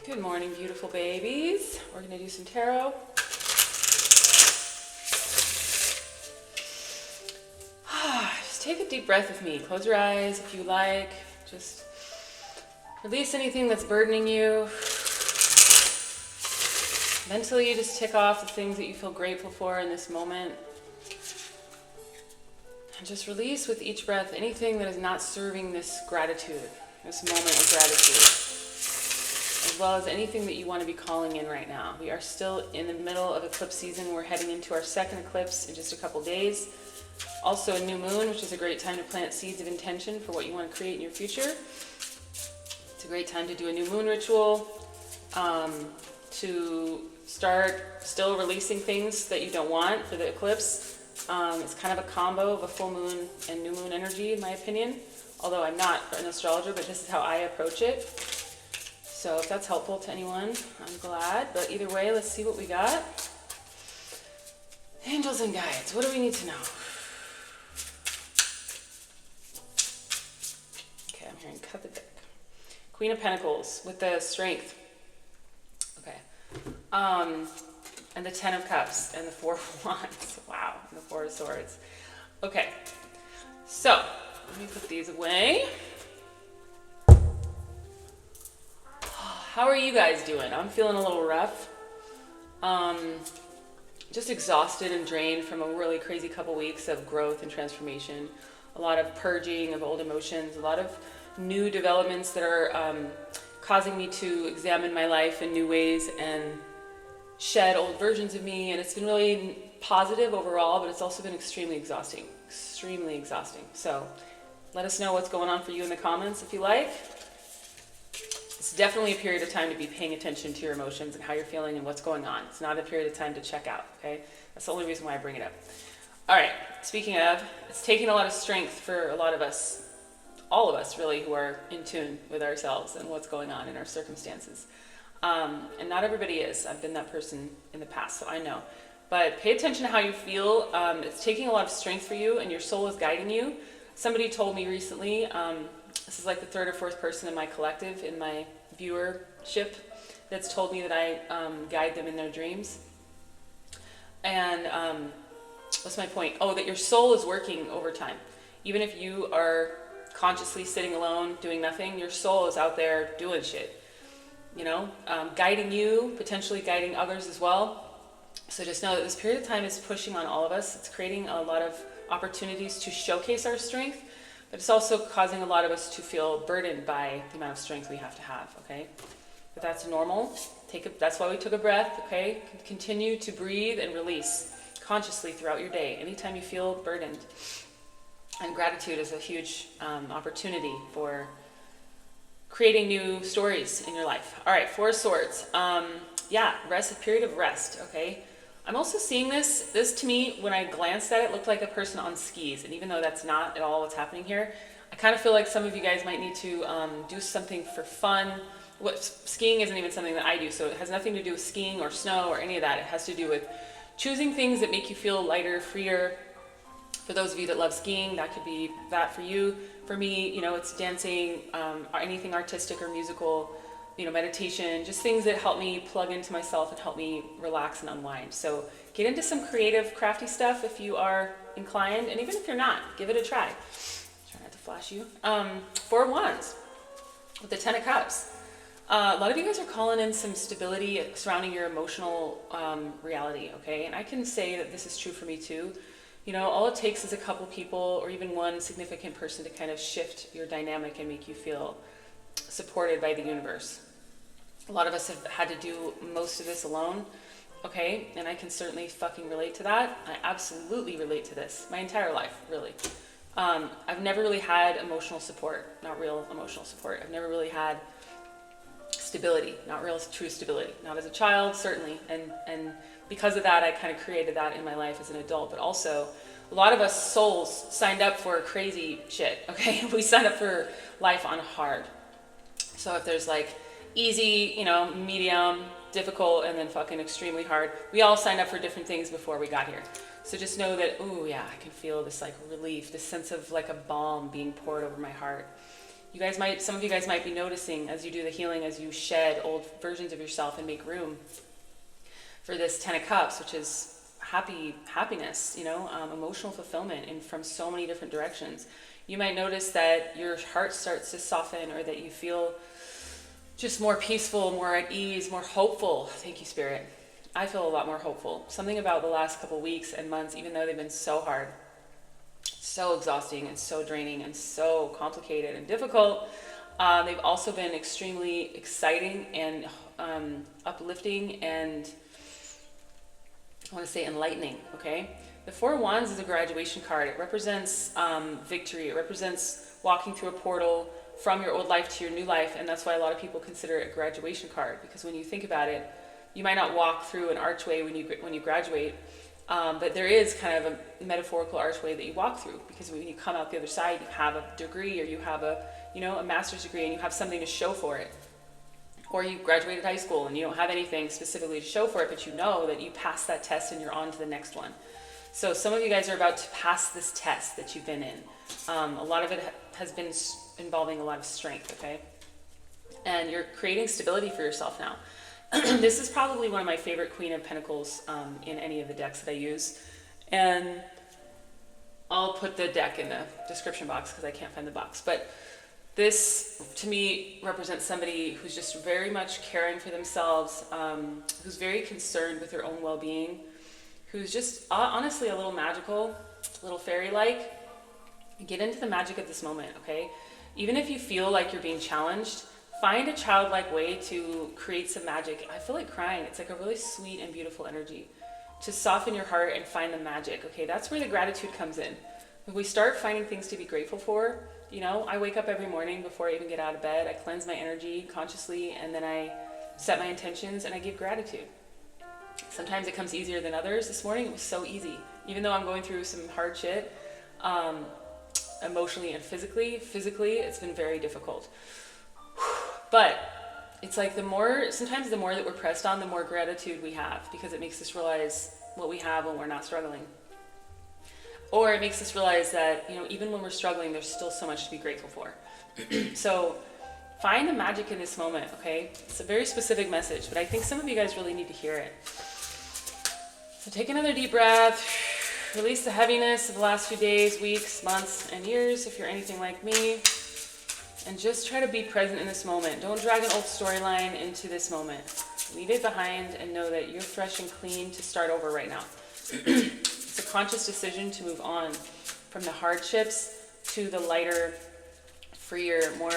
Good morning, beautiful babies. We're going to do some tarot. Just take a deep breath with me. Close your eyes if you like. Just release anything that's burdening you. Mentally, just tick off the things that you feel grateful for in this moment. And just release with each breath anything that is not serving this gratitude, this moment of gratitude, as well as anything that you want to be calling in right now. We are still in the middle of eclipse season. We're heading into our second eclipse in just a couple days. Also a new moon, which is a great time to plant seeds of intention for what you want to create in your future. It's a great time to do a new moon ritual, to start still releasing things that you don't want for the eclipse. It's kind of a combo of a full moon and new moon energy, in my opinion. Although I'm not an astrologer, but this is how I approach it. So if that's helpful to anyone, I'm glad. But either way, let's see what we got. Angels and guides, what do we need to know? Okay, I'm hearing cut the deck. Queen of Pentacles with the Strength. Okay. And the Ten of Cups and the Four of Wands. Wow, and the Four of Swords. Okay, so let me put these away. How are you guys doing? I'm feeling a little rough. Just exhausted and drained from a really crazy couple weeks of growth and transformation. A lot of purging of old emotions, a lot of new developments that are causing me to examine my life in new ways and shed old versions of me. And it's been really positive overall, but it's also been extremely exhausting. Extremely exhausting. So let us know what's going on for you in the comments if you like. It's definitely a period of time to be paying attention to your emotions and how you're feeling and what's going on. It's not a period of time to check out, okay? That's the only reason why I bring it up. All right, speaking of, it's taking a lot of strength for a lot of us, all of us really, who are in tune with ourselves and what's going on in our circumstances. And not everybody is. I've been that person in the past, so I know. But pay attention to how you feel. It's taking a lot of strength for you and your soul is guiding you. Somebody told me recently, this is like the third or fourth person in my collective, in my viewership, that's told me that I guide them in their dreams. And what's my point? Oh, that your soul is working overtime. Even if you are consciously sitting alone doing nothing, your soul is out there doing shit. You know, guiding you, potentially guiding others as well. So just know that this period of time is pushing on all of us. It's creating a lot of opportunities to showcase our strength, but it's also causing a lot of us to feel burdened by the amount of strength we have to have, okay? But that's normal. That's why we took a breath, okay? Continue to breathe and release consciously throughout your day, anytime you feel burdened. And gratitude is a huge opportunity for creating new stories in your life. All right, Four of Swords. Yeah, rest, a period of rest, okay? I'm also seeing this to me, when I glanced at it, looked like a person on skis. And even though that's not at all what's happening here, I kind of feel like some of you guys might need to do something for fun. Skiing isn't even something that I do, so it has nothing to do with skiing or snow or any of that. It has to do with choosing things that make you feel lighter, freer. For those of you that love skiing, that could be that for you. For me, you know, it's dancing, anything artistic or musical, you know, meditation, just things that help me plug into myself and help me relax and unwind. So get into some creative, crafty stuff if you are inclined, and even if you're not, give it a try. Try not to flash you. Four of Wands with the Ten of Cups. A lot of you guys are calling in some stability surrounding your emotional reality, okay? And I can say that this is true for me too. You know, all it takes is a couple people or even one significant person to kind of shift your dynamic and make you feel supported by the universe. A lot of us have had to do most of this alone, okay? And I can certainly fucking relate to that. I absolutely relate to this my entire life, really. I've never really had emotional support, not real emotional support. I've never really had stability, not real true stability. Not as a child, certainly. And because of that, I kind of created that in my life as an adult. But also, a lot of us souls signed up for crazy shit, okay? We signed up for life on hard. So if there's like easy, you know, medium, difficult, and then fucking extremely hard, we all signed up for different things before we got here. So just know that, ooh, yeah, I can feel this like relief, this sense of like a balm being poured over my heart. Some of you guys might be noticing as you do the healing, as you shed old versions of yourself and make room for this 10 of Cups, which is happiness, emotional fulfillment, and from so many different directions. You might notice that your heart starts to soften, or that you feel just more peaceful, more at ease, more hopeful. Thank you, Spirit. I feel a lot more hopeful. Something about the last couple weeks and months, even though they've been so hard, so exhausting and so draining and so complicated and difficult, they've also been extremely exciting and uplifting and, I want to say, enlightening, okay? The Four of Wands is a graduation card. It represents victory. It represents walking through a portal from your old life to your new life, and that's why a lot of people consider it a graduation card, because when you think about it, you might not walk through an archway when you graduate, but there is kind of a metaphorical archway that you walk through, because when you come out the other side, you have a degree, or you have a master's degree, and you have something to show for it. Or you graduated high school and you don't have anything specifically to show for it, but you know that you passed that test and you're on to the next one. So some of you guys are about to pass this test that you've been in. A lot of it has been involving a lot of strength, okay? And you're creating stability for yourself now. This is probably one of my favorite Queen of Pentacles in any of the decks that I use. And I'll put the deck in the description box because I can't find the box. But this, to me, represents somebody who's just very much caring for themselves, who's very concerned with their own well-being, who's just honestly a little magical, a little fairy-like. Get into the magic of this moment, okay? Even if you feel like you're being challenged, find a childlike way to create some magic. I feel like crying. It's like a really sweet and beautiful energy. To soften your heart and find the magic, okay? That's where the gratitude comes in. When we start finding things to be grateful for, I wake up every morning before I even get out of bed. I cleanse my energy consciously, and then I set my intentions and I give gratitude. Sometimes it comes easier than others. This morning it was so easy. Even though I'm going through some hard shit, emotionally and physically it's been very difficult. But it's like sometimes the more that we're pressed on, the more gratitude we have, because it makes us realize what we have when we're not struggling. Or it makes us realize that, even when we're struggling, there's still so much to be grateful for. So find the magic in this moment, okay? It's a very specific message, but I think some of you guys really need to hear it. So take another deep breath. Release the heaviness of the last few days, weeks, months, and years, if you're anything like me. And just try to be present in this moment. Don't drag an old storyline into this moment. Leave it behind and know that you're fresh and clean to start over right now. It's a conscious decision to move on from the hardships to the lighter, freer, more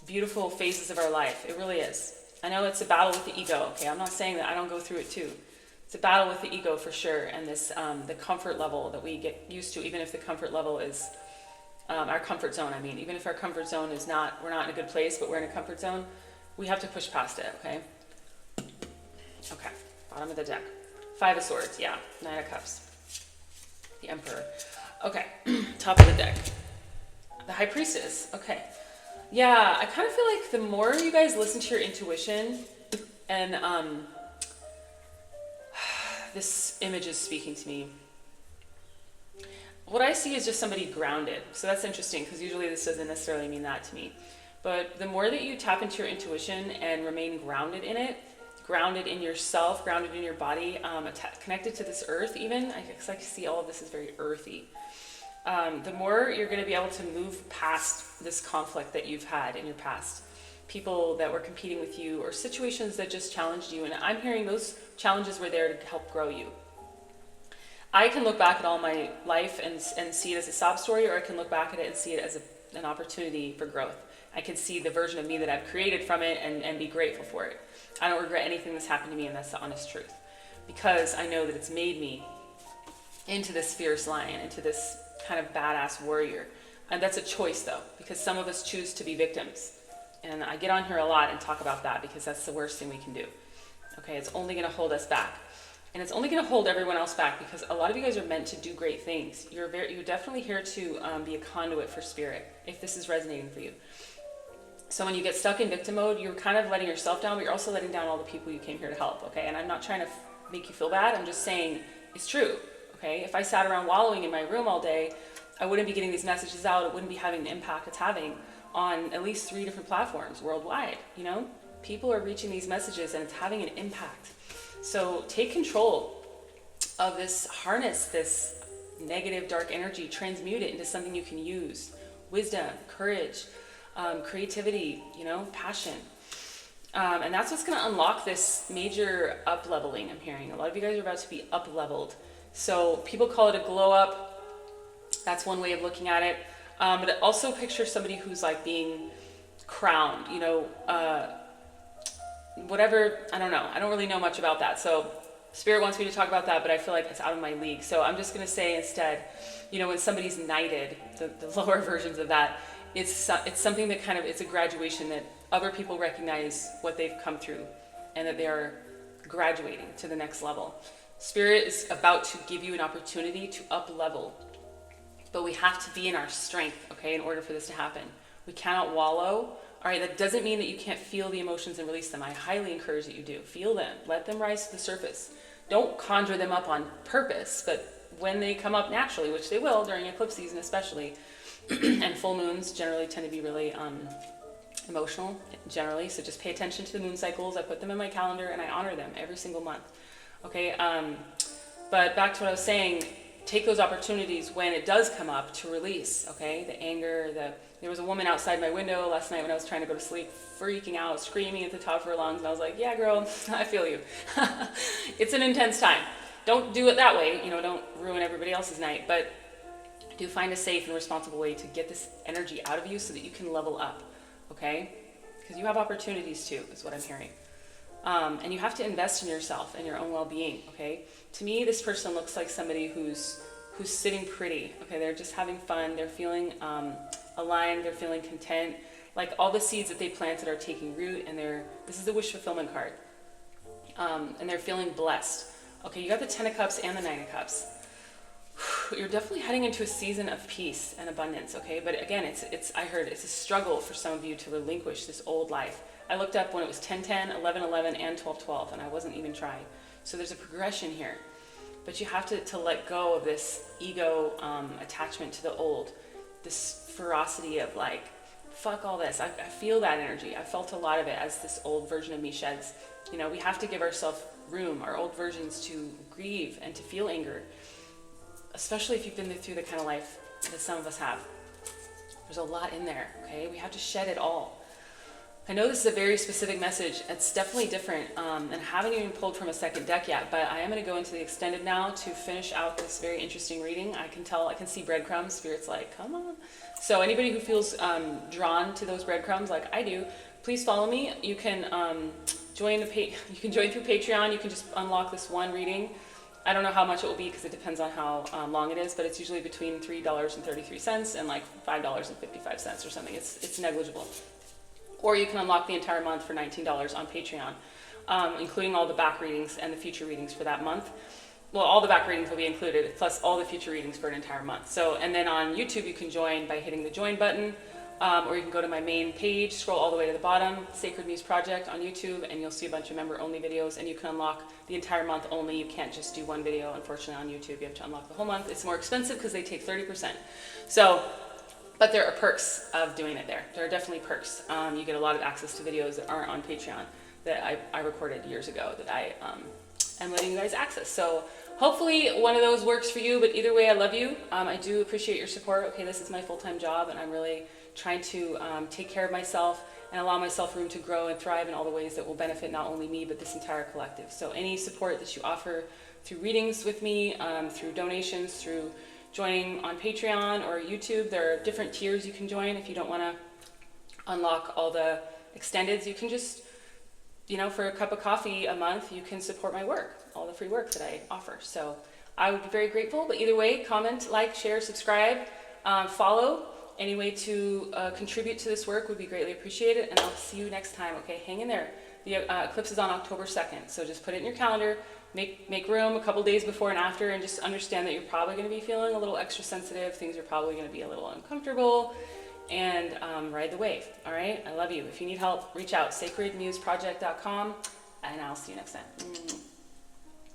beautiful phases of our life. It really is. I know it's a battle with the ego, okay? I'm not saying that I don't go through it too. It's a battle with the ego for sure, and this the comfort level that we get used to, even if the comfort level is our comfort zone. I mean, even if our comfort zone is we're not in a good place, but we're in a comfort zone, we have to push past it, okay? Okay, bottom of the deck. Five of Swords, yeah. Nine of Cups. The Emperor. Okay, top of the deck. The High Priestess, okay. Yeah, I kind of feel like the more you guys listen to your intuition, and this image is speaking to me. What I see is just somebody grounded. So that's interesting, because usually this doesn't necessarily mean that to me. But the more that you tap into your intuition and remain grounded in it, grounded in yourself, grounded in your body, connected to this earth even, because I see all of this is very earthy. The more you're going to be able to move past this conflict that you've had in your past. People that were competing with you, or situations that just challenged you. And I'm hearing those challenges were there to help grow you. I can look back at all my life and see it as a sob story, or I can look back at it and see it as an opportunity for growth. I can see the version of me that I've created from it and be grateful for it. I don't regret anything that's happened to me, and that's the honest truth. Because I know that it's made me into this fierce lion, into this kind of badass warrior. And that's a choice though, because some of us choose to be victims. And I get on here a lot and talk about that, because that's the worst thing we can do. Okay, it's only going to hold us back. And it's only going to hold everyone else back, because a lot of you guys are meant to do great things. You're definitely here to be a conduit for spirit, if this is resonating for you. So when you get stuck in victim mode, you're kind of letting yourself down, but you're also letting down all the people you came here to help, okay? And I'm not trying to make you feel bad. I'm just saying it's true, okay? If I sat around wallowing in my room all day, I wouldn't be getting these messages out. It wouldn't be having the impact it's having on at least 3 different platforms worldwide. You know, people are reaching these messages and it's having an impact. So take control of this, harness this negative dark energy, transmute it into something you can use. Wisdom, courage, creativity, you know, passion. And that's what's going to unlock this major up leveling. I'm hearing a lot of you guys are about to be up leveled. So people call it a glow up. That's one way of looking at it. But also picture somebody who's like being crowned, you know, whatever, I don't know. I don't really know much about that. So Spirit wants me to talk about that, but I feel like it's out of my league. So I'm just going to say instead, you know, when somebody's knighted, the lower versions of that, it's something that kind of, it's a graduation that other people recognize what they've come through and that they are graduating to the next level. Spirit is about to give you an opportunity to up level, but we have to be in our strength, okay, in order for this to happen. We cannot wallow. All right, that doesn't mean that you can't feel the emotions and release them. I highly encourage that you do. Feel them. Let them rise to the surface. Don't conjure them up on purpose, but when they come up naturally, which they will during eclipse season especially, and full moons generally tend to be really emotional generally, so just pay attention to the moon cycles. I put them in my calendar and I honor them every single month. Okay, but back to what I was saying, take those opportunities when it does come up to release, okay? The anger, there was a woman outside my window last night when I was trying to go to sleep, freaking out, screaming at the top of her lungs, and I was like, yeah, girl, I feel you. It's an intense time. Don't do it that way, you know, don't ruin everybody else's night, but do find a safe and responsible way to get this energy out of you so that you can level up, okay? Because you have opportunities too, is what I'm hearing. And you have to invest in yourself and your own well-being, okay? To me, this person looks like somebody who's sitting pretty, okay? They're just having fun, they're feeling aligned, they're feeling content, like all the seeds that they planted are taking root, and this is the wish fulfillment card, and they're feeling blessed. Okay, you got the 10 of Cups and the 9 of Cups. You're definitely heading into a season of peace and abundance, okay? But again, I heard it's a struggle for some of you to relinquish this old life. I looked up when it was 10-10, 11-11, and 12-12, and I wasn't even trying. So there's a progression here. But you have to let go of this ego attachment to the old, this ferocity of like, fuck all this. I feel that energy. I felt a lot of it as this old version of me sheds. You know, we have to give ourselves room, our old versions, to grieve and to feel anger, especially if you've been through the kind of life that some of us have. There's a lot in there, okay? We have to shed it all. I know this is a very specific message. It's definitely different, and I haven't even pulled from a second deck yet, but I am going to go into the extended now to finish out this very interesting reading. I can see breadcrumbs. Spirit's like, come on. So anybody who feels drawn to those breadcrumbs, like I do, please follow me. You can join you can join through Patreon. You can just unlock this one reading. I don't know how much it will be because it depends on how long it is, but it's usually between $3.33 and like $5.55 or something. It's negligible. Or you can unlock the entire month for $19 on Patreon, including all the back readings and the future readings for that month. Well, all the back readings will be included, plus all the future readings for an entire month. So, and then on YouTube, you can join by hitting the join button, or you can go to my main page, scroll all the way to the bottom, Sacred Muse Project on YouTube, and you'll see a bunch of member-only videos, and you can unlock the entire month only. You can't just do one video, unfortunately, on YouTube. You have to unlock the whole month. It's more expensive because they take 30%. So, but there are perks of doing it there. There are definitely perks. You get a lot of access to videos that aren't on Patreon that I recorded years ago that I am letting you guys access. So hopefully one of those works for you, but either way, I love you. I do appreciate your support. Okay, this is my full-time job, and I'm really trying to take care of myself and allow myself room to grow and thrive in all the ways that will benefit not only me, but this entire collective. So any support that you offer through readings with me, through donations, through joining on Patreon or YouTube, there are different tiers you can join. If you don't want to unlock all the extendeds, you can just, you know, for a cup of coffee a month, you can support my work, all the free work that I offer. So I would be very grateful. But either way, comment, like, share, subscribe, follow. Any way to contribute to this work would be greatly appreciated. And I'll see you next time. Okay, hang in there. The eclipse is on October 2nd. So just put it in your calendar. Make room a couple days before and after, and just understand that you're probably going to be feeling a little extra sensitive. Things are probably going to be a little uncomfortable, and ride the wave. All right, I love you. If you need help, reach out, sacredmuseproject.com, and I'll see you next time.